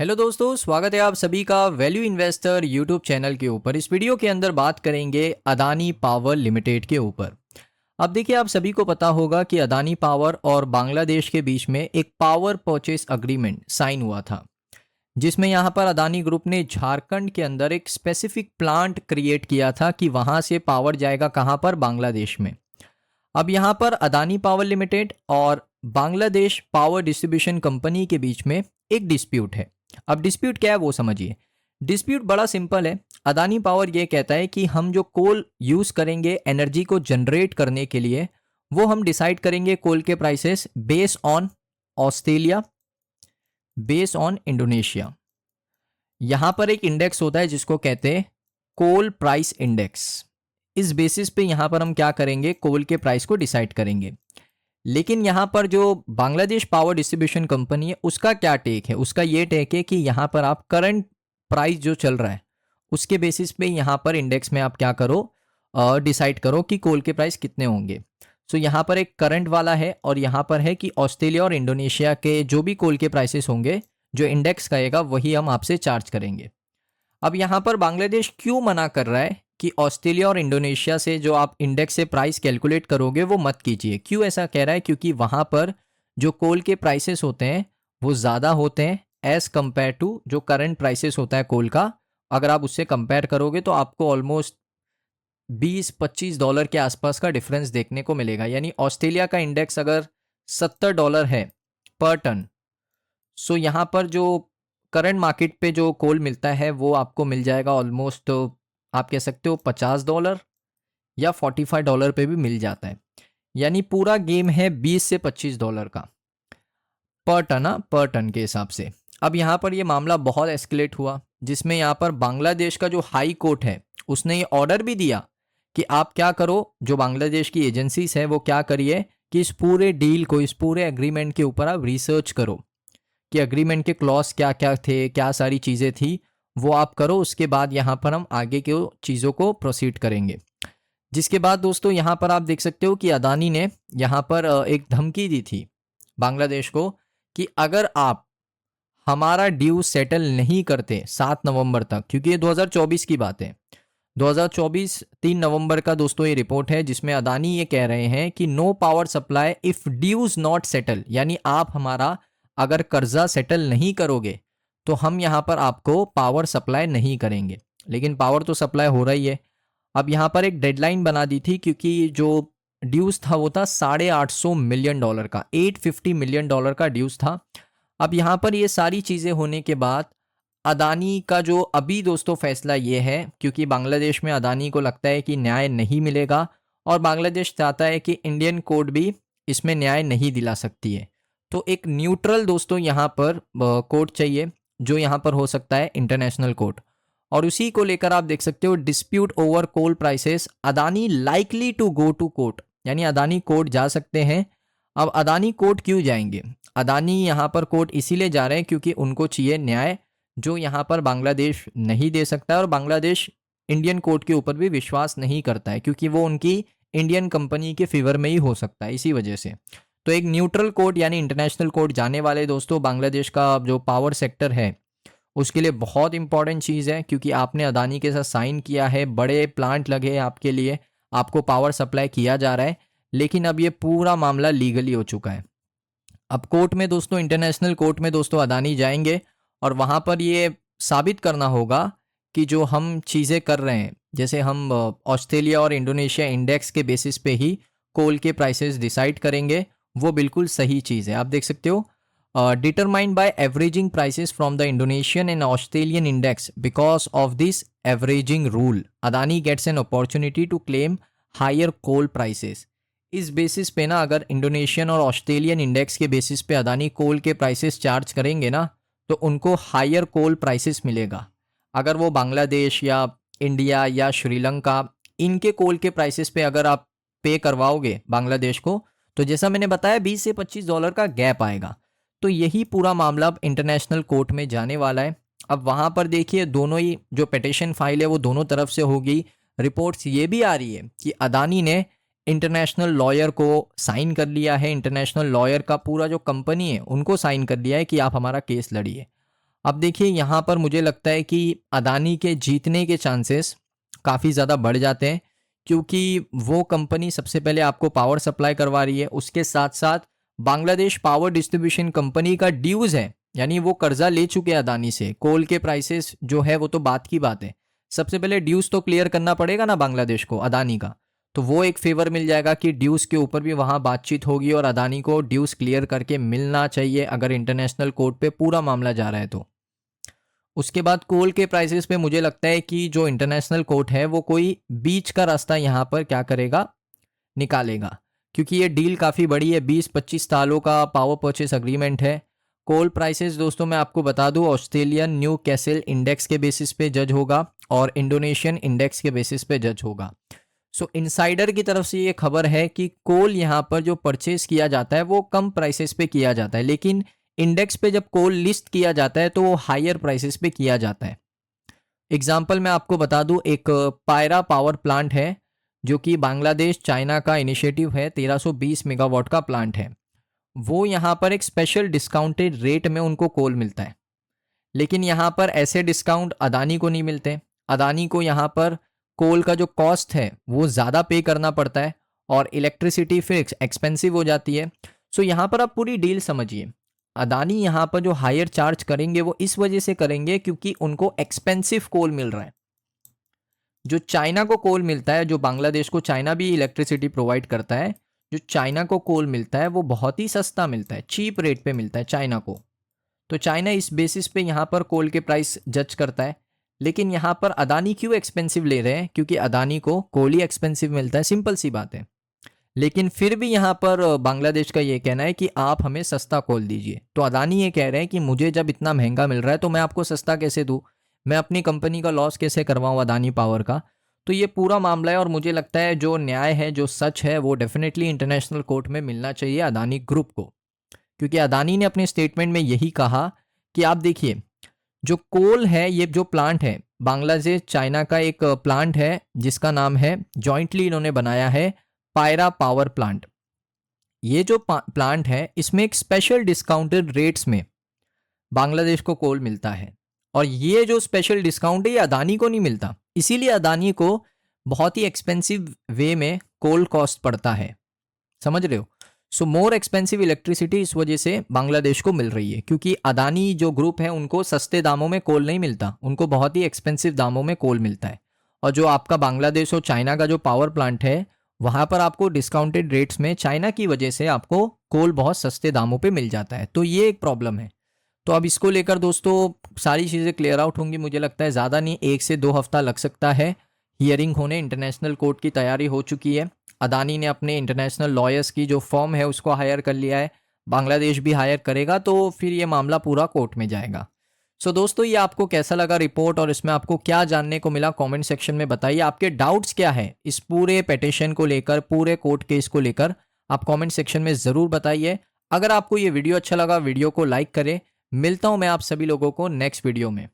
Hello दोस्तों, स्वागत है आप सभी का वैल्यू इन्वेस्टर यूट्यूब चैनल के ऊपर। इस वीडियो के अंदर बात करेंगे अदानी पावर लिमिटेड के ऊपर। अब देखिए, आप सभी को पता होगा कि अदानी पावर और बांग्लादेश के बीच में एक पावर परचेस अग्रीमेंट साइन हुआ था, जिसमें यहाँ पर अदानी ग्रुप ने झारखंड के अंदर एक स्पेसिफिक प्लांट क्रिएट किया था कि वहाँ से पावर जाएगा कहाँ पर, बांग्लादेश में। अब यहाँ पर अदानी पावर लिमिटेड और बांग्लादेश पावर डिस्ट्रीब्यूशन कंपनी के बीच में एक डिस्प्यूट है। अब डिस्प्यूट क्या है वो समझिए। डिस्प्यूट बड़ा सिंपल है। अदानी पावर ये कहता है कि हम जो कोल यूज करेंगे एनर्जी को जनरेट करने के लिए, वो हम डिसाइड करेंगे कोल के prices base on Australia, base on Indonesia. यहां पर एक इंडेक्स होता है जिसको कहते हैं कोल प्राइस इंडेक्स। इस बेसिस पे यहां पर हम क्या करेंगे, कोल के प्राइस को डिसाइड करेंगे। लेकिन यहाँ पर जो बांग्लादेश पावर डिस्ट्रीब्यूशन कंपनी है उसका क्या टेक है, उसका ये टेक है कि यहाँ पर आप करंट प्राइस जो चल रहा है उसके बेसिस पे यहाँ पर इंडेक्स में आप क्या करो, डिसाइड करो कि कोल के प्राइस कितने होंगे। सो यहाँ पर एक करंट वाला है और यहाँ पर है कि ऑस्ट्रेलिया और इंडोनेशिया के जो भी कोल के प्राइसेस होंगे, जो इंडेक्स कहेगा वही हम आपसे चार्ज करेंगे। अब यहाँ पर बांग्लादेश क्यों मना कर रहा है कि ऑस्ट्रेलिया और इंडोनेशिया से जो आप इंडेक्स से प्राइस कैलकुलेट करोगे वो मत कीजिए? क्यों ऐसा कह रहा है? क्योंकि वहाँ पर जो कोल के प्राइसेस होते हैं वो ज़्यादा होते हैं एज़ कम्पेयर टू जो करंट प्राइसेस होता है कोल का। अगर आप उससे कंपेयर करोगे तो आपको ऑलमोस्ट $20-25 के आसपास का डिफरेंस देखने को मिलेगा। यानी ऑस्ट्रेलिया का इंडेक्स अगर $70 है पर टन, सो यहाँ पर जो करंट मार्केट पे जो कोल मिलता है वो आपको मिल जाएगा ऑलमोस्ट, आप कह सकते हो $50 या $45 पे भी मिल जाता है। यानी पूरा गेम है $20 से $25 का पर टन, पर टन के हिसाब से। अब यहाँ पर ये मामला बहुत एस्केलेट हुआ, जिसमें यहाँ पर बांग्लादेश का जो हाई कोर्ट है उसने ये ऑर्डर भी दिया कि आप क्या करो, जो बांग्लादेश की एजेंसीज है वो क्या करिए कि इस पूरे डील को, इस पूरे एग्रीमेंट के ऊपर आप रिसर्च करो कि एग्रीमेंट के क्लॉज क्या क्या थे, क्या सारी चीज़ें थी, वो आप करो। उसके बाद यहाँ पर हम आगे के चीज़ों को प्रोसीड करेंगे। जिसके बाद दोस्तों यहाँ पर आप देख सकते हो कि अदानी ने यहाँ पर एक धमकी दी थी बांग्लादेश को कि अगर आप हमारा ड्यू सेटल नहीं करते 7 नवंबर तक, क्योंकि ये 2024 की बात है, 2024 3 नवंबर का दोस्तों ये रिपोर्ट है, जिसमें अदानी ये कह रहे हैं कि no power supply if dues not settle. यानी आप हमारा अगर कर्जा सेटल नहीं करोगे तो हम यहाँ पर आपको पावर सप्लाई नहीं करेंगे। लेकिन पावर तो सप्लाई हो रही है। अब यहाँ पर एक डेडलाइन बना दी थी, क्योंकि जो ड्यूज था वो था $850 मिलियन का, $850 मिलियन का ड्यूज था। अब यहाँ पर ये सारी चीज़ें होने के बाद अदानी का जो अभी दोस्तों फैसला ये है, क्योंकि बांग्लादेश में अदानी को लगता है कि न्याय नहीं मिलेगा और बांग्लादेश चाहता है कि इंडियन कोर्ट भी इसमें न्याय नहीं दिला सकती है, तो एक न्यूट्रल दोस्तों यहाँ पर कोर्ट चाहिए, जो यहाँ पर हो सकता है इंटरनेशनल कोर्ट। और उसी को लेकर आप देख सकते हो dispute over coal prices, Adani likely to go to court. यानी अदानी कोर्ट जा सकते हैं। अब अदानी कोर्ट क्यों जाएंगे? अदानी यहाँ पर कोर्ट इसीलिए जा रहे हैं क्योंकि उनको चाहिए न्याय, जो यहाँ पर बांग्लादेश नहीं दे सकता है। और बांग्लादेश इंडियन कोर्ट के ऊपर भी विश्वास नहीं करता है, क्योंकि वो उनकी इंडियन कंपनी के फेवर में ही हो सकता है, इसी वजह से। तो एक न्यूट्रल कोर्ट यानी इंटरनेशनल कोर्ट जाने वाले दोस्तों, बांग्लादेश का जो पावर सेक्टर है उसके लिए बहुत इंपॉर्टेंट चीज़ है, क्योंकि आपने अदानी के साथ साइन किया है, बड़े प्लांट लगे हैं आपके लिए, आपको पावर सप्लाई किया जा रहा है। लेकिन अब ये पूरा मामला लीगली हो चुका है। अब कोर्ट में दोस्तों, इंटरनेशनल कोर्ट में दोस्तों अदानी जाएंगे और वहाँ पर ये साबित करना होगा कि जो हम चीज़ें कर रहे हैं, जैसे हम ऑस्ट्रेलिया और इंडोनेशिया इंडेक्स के बेसिस पे ही कोल के प्राइसेस डिसाइड करेंगे, वो बिल्कुल सही चीज़ है। आप देख सकते हो, determined by averaging prices from the Indonesian and Australian index. Because of this averaging rule, Adani gets an opportunity to claim higher coal prices. इस बेसिस पे ना, अगर इंडोनेशियन और ऑस्ट्रेलियन इंडेक्स के बेसिस पे अदानी कोल के प्राइसेस चार्ज करेंगे ना, तो उनको हायर कोल प्राइसेस मिलेगा। अगर वो बांग्लादेश या इंडिया या श्रीलंका, इनके कोल के प्राइसेस पे अगर आप पे करवाओगे बांग्लादेश को, तो जैसा मैंने बताया $20 से $25 का गैप आएगा। तो यही पूरा मामला अब इंटरनेशनल कोर्ट में जाने वाला है। अब वहाँ पर देखिए, दोनों ही जो पिटीशन फाइल है वो दोनों तरफ से होगी। रिपोर्ट्स ये भी आ रही है कि अदानी ने इंटरनेशनल लॉयर को साइन कर लिया है, इंटरनेशनल लॉयर का पूरा जो कंपनी है उनको साइन कर लिया है कि आप हमारा केस लड़िए। अब देखिए यहाँ पर मुझे लगता है कि अदानी के जीतने के चांसेस काफ़ी ज़्यादा बढ़ जाते हैं, क्योंकि वो कंपनी सबसे पहले आपको पावर सप्लाई करवा रही है, उसके साथ साथ बांग्लादेश पावर डिस्ट्रीब्यूशन कंपनी का ड्यूज़ है, यानी वो कर्जा ले चुके हैं अदानी से। कोल के प्राइसेस जो है वो तो बात की बात है, सबसे पहले ड्यूज़ तो क्लियर करना पड़ेगा ना बांग्लादेश को अदानी का, तो वो एक फेवर मिल जाएगा कि ड्यूज़ के ऊपर भी वहाँ बातचीत होगी और अदानी को ड्यूज़ क्लियर करके मिलना चाहिए अगर इंटरनेशनल कोर्ट पे पूरा मामला जा रहा है तो। उसके बाद कोल के प्राइसेस पे मुझे लगता है कि जो इंटरनेशनल कोर्ट है वो कोई बीच का रास्ता यहाँ पर क्या करेगा, निकालेगा, क्योंकि ये डील काफ़ी बड़ी है, 20-25 सालों का पावर परचेस अग्रीमेंट है। कोल प्राइसेस दोस्तों मैं आपको बता दूं, ऑस्ट्रेलियन न्यू कैसल इंडेक्स के बेसिस पे जज होगा और इंडोनेशियन इंडेक्स के बेसिस पे जज होगा। सो इनसाइडर की तरफ से ये खबर है कि कोल यहाँ पर जो परचेस किया जाता है वो कम प्राइसेस पे किया जाता है, लेकिन इंडेक्स पे जब कोल लिस्ट किया जाता है तो वो हायर प्राइसेस पे किया जाता है। एग्जाम्पल मैं आपको बता दूं, एक पायरा पावर प्लांट है जो कि बांग्लादेश चाइना का इनिशिएटिव है, 1320 मेगावाट का प्लांट है। वो यहाँ पर एक स्पेशल डिस्काउंटेड रेट में उनको कोल मिलता है, लेकिन यहाँ पर ऐसे डिस्काउंट अदानी को नहीं मिलते। अदानी को यहाँ पर कोल का जो कॉस्ट है वो ज़्यादा पे करना पड़ता है और इलेक्ट्रिसिटी फिर एक्सपेंसिव हो जाती है। सो यहाँ पर आप पूरी डील समझिए, अदानी यहाँ पर जो हायर चार्ज करेंगे वो इस वजह से करेंगे क्योंकि उनको एक्सपेंसिव कोल मिल रहा है। जो चाइना को कोल मिलता है, जो बांग्लादेश को चाइना भी इलेक्ट्रिसिटी प्रोवाइड करता है, जो चाइना को कोल मिलता है वो बहुत ही सस्ता मिलता है, चीप रेट पे मिलता है चाइना को। तो चाइना इस बेसिस पे यहाँ पर कोल के प्राइस जज करता है। लेकिन यहाँ पर अदानी क्यों एक्सपेंसिव ले रहे हैं, क्योंकि अदानी को कोल ही एक्सपेंसिव मिलता है, सिंपल सी बात है। लेकिन फिर भी यहाँ पर बांग्लादेश का ये कहना है कि आप हमें सस्ता कोल दीजिए। तो अदानी ये कह रहे हैं कि मुझे जब इतना महंगा मिल रहा है तो मैं आपको सस्ता कैसे दूँ, मैं अपनी कंपनी का लॉस कैसे करवाऊँ अदानी पावर का। तो ये पूरा मामला है और मुझे लगता है जो न्याय है, जो सच है, वो डेफिनेटली इंटरनेशनल कोर्ट में मिलना चाहिए अदानी ग्रुप को, क्योंकि अदानी ने अपने स्टेटमेंट में यही कहा कि आप देखिए जो कोल है, ये जो प्लांट है बांग्लादेश चाइना का एक प्लांट है जिसका नाम है, जॉइंटली इन्होंने बनाया है, पायरा पावर प्लांट। ये जो प्लांट है इसमें एक स्पेशल डिस्काउंटेड रेट्स में बांग्लादेश को कोल मिलता है और ये जो स्पेशल डिस्काउंट है ये अदानी को नहीं मिलता, इसीलिए अदानी को बहुत ही एक्सपेंसिव वे में कोल कॉस्ट पड़ता है, समझ रहे हो। सो मोर एक्सपेंसिव इलेक्ट्रिसिटी इस वजह से बांग्लादेश को मिल रही है, क्योंकि अदानी जो ग्रुप है उनको सस्ते दामों में कोल नहीं मिलता, उनको बहुत ही एक्सपेंसिव दामों में कोल मिलता है। और जो आपका बांग्लादेश और चाइना का जो पावर प्लांट है वहाँ पर आपको डिस्काउंटेड रेट्स में चाइना की वजह से आपको कोल बहुत सस्ते दामों पे मिल जाता है, तो ये एक प्रॉब्लम है। तो अब इसको लेकर दोस्तों सारी चीज़ें क्लियर आउट होंगी, मुझे लगता है ज़्यादा नहीं 1 से 2 हफ्ता लग सकता है हियरिंग होने। इंटरनेशनल कोर्ट की तैयारी हो चुकी है, अदानी ने अपने इंटरनेशनल लॉयर्स की जो फर्म है उसको हायर कर लिया है, बांग्लादेश भी हायर करेगा, तो फिर ये मामला पूरा कोर्ट में जाएगा। सो दोस्तों ये आपको कैसा लगा रिपोर्ट और इसमें आपको क्या जानने को मिला, कमेंट सेक्शन में बताइए। आपके डाउट्स क्या है इस पूरे पिटीशन को लेकर, पूरे कोर्ट केस को लेकर, आप कमेंट सेक्शन में ज़रूर बताइए। अगर आपको ये वीडियो अच्छा लगा वीडियो को लाइक करें। मिलता हूँ मैं आप सभी लोगों को नेक्स्ट वीडियो में।